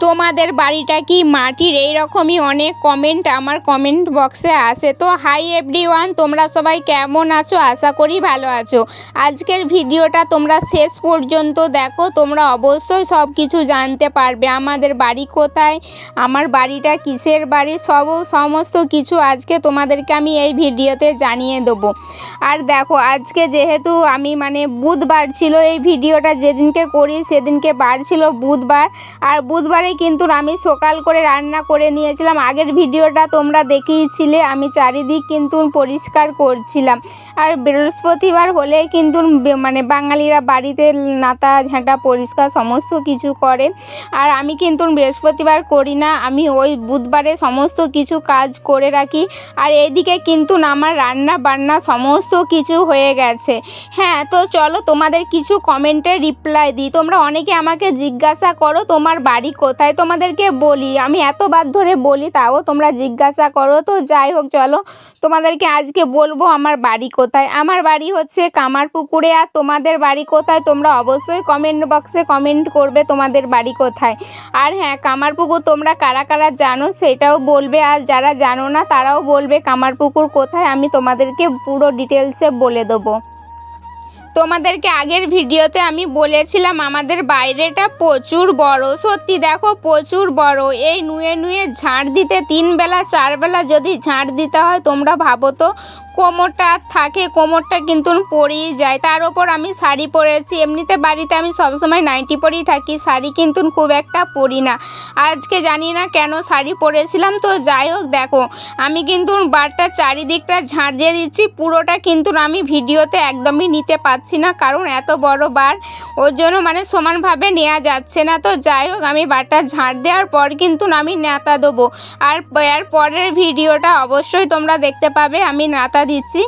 তোমাদের বাড়িটা কি মাটির? এইরকমই অনেক কমেন্ট আমার কমেন্ট বক্সে আসে। তো হাই এভরিওয়ান, তোমরা সবাই কেমন আছো? আশা করি ভালো আছো। আজকের ভিডিওটা তোমরা শেষ পর্যন্ত দেখো, তোমরা অবশ্যই সব কিছু জানতে পারবে। আমাদের বাড়ি কোথায়, আমার বাড়িটা কিসের বাড়ি, সমস্ত কিছু আজকে তোমাদেরকে আমি এই ভিডিওতে জানিয়ে দেবো। আর দেখো, আজকে যেহেতু আমি বুধবার ছিল, এই ভিডিওটা যেদিনকে করি সেদিনকে বার ছিল বুধবার। আর বুধবারে কিন্তু আমি সকাল করে রান্না করে নিয়েছিলাম। আগের ভিডিওটা তোমরা দেখিয়েছিলে, আমি চারিদিক কিন্তু পরিষ্কার করছিলাম। আর বৃহস্পতিবার হলে কিন্তু বাঙালিরা বাড়িতে নাতা ঝাঁটা পরিষ্কার সমস্ত কিছু করে। আর আমি কিন্তু বৃহস্পতিবার করি না, আমি ওই বুধবারে সমস্ত কিছু কাজ করে রাখি। আর এইদিকে কিন্তু আমার রান্না বান্না সমস্ত কিছু হয়ে গেছে। হ্যাঁ, তো চলো তোমাদের কিছু কমেন্টে রিপ্লাই দিই। তোমরা অনেকে আমাকে জিজ্ঞাসা করো তোমার বাড়ি কোথায়। তোমাদেরকে বলি, আমি এতবার ধরে বলি তাও তোমরা জিজ্ঞাসা করো। তো যাই হোক, চলো তোমাদেরকে আজকে বলবো আমার বাড়ি কোথায়। আমার বাড়ি হচ্ছে কামারপুকুরে। আর তোমাদের বাড়ি কোথায় তোমরা অবশ্যই কমেন্ট বক্সে কমেন্ট করবে তোমাদের বাড়ি কোথায়। আর হ্যাঁ, কামারপুকুর তোমরা কারা কারা জানো সেটাও বলবে। আর যারা জানো না তারাও বলবে কামারপুকুর কোথায়, আমি তোমাদেরকে পুরো ডিটেলসে বলে দেবো। তোমাদেরকে আগের ভিডিওতে আমি বলেছিলাম আমাদের বাইরেটা প্রচুর বড়। সত্যি দেখো, প্রচুর বড়। এই নুয়ে নুয়ে ঝাড় দিতে 3 বেলা 4 বেলা যদি ঝাড় দিতে হয়, তোমরা ভাবো তো কোমরটা আর থাকে, কোমরটা কিন্তু পরেই যায়। তার ওপর আমি শাড়ি পরেছি। এমনিতে বাড়িতে আমি সবসময় নাইটি পরেই থাকি, শাড়ি কিন্তু খুব একটা পরি না। আজকে জানি না কেন শাড়ি পরেছিলাম। তো যাই হোক, দেখো আমি কিন্তু বারটা চারিদিকটা ঝাড় দিয়ে দিচ্ছি। পুরোটা কিন্তু আমি ভিডিওতে একদমই নিতে পারছি না, কারণ এত বড় বার, ওর জন্য সমানভাবে নেওয়া যাচ্ছে না। তো যাই হোক, আমি বারটা ঝাড় দেওয়ার পর কিন্তু আমি ন্যাতা দেবো। আর এর পরের ভিডিওটা অবশ্যই তোমরা দেখতে পাবে আমি ন্যাতা দিচ্ছি।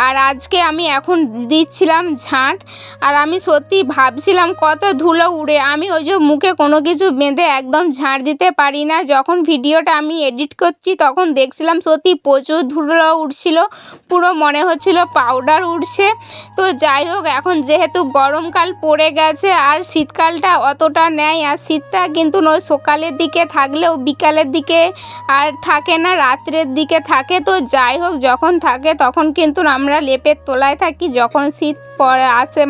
আর আজকে আমি এখন দিচ্ছিলাম ঝাঁট। আর আমি সত্যি ভাবছিলাম কত ধুলো উড়ে, আমি ওই যে মুখে কোনো কিছু বেঁধে একদম ঝাঁট দিতে পারি না। যখন ভিডিওটা আমি এডিট করছি তখন দেখছিলাম সত্যি প্রচুর ধুলো উঠছিল, পুরো মনে হচ্ছিল পাউডার উঠছে। তো যাই হোক, এখন যেহেতু গরমকাল পড়ে গেছে আর শীতকালটা অতটা নেই। আর শীতটা কিন্তু ওই সকালের দিকে থাকলেও বিকালের দিকে আর থাকে না, রাত্রের দিকে থাকে। তো যাই হোক, যখন থাকে তখন কিন্তু আমরা লেপের তলায় থাকি। যখন শীত পরে আসে,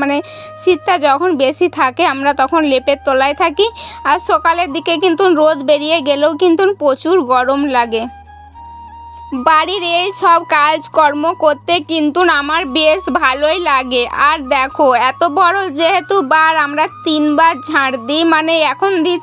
শীতটা যখন বেশি থাকে আমরা তখন লেপের তলায় থাকি। আর সকালের দিকে কিন্তু রোদ বেরিয়ে গেলেও কিন্তু প্রচুর গরম লাগে। বাড়ির এই সব কাজকর্ম করতে কিন্তু আমার বেশ ভালোই লাগে। আর দেখো, এত বড় যেহেতু বার, আমরা 3 বার ঝাড় দিই, এখন দিচ্ছি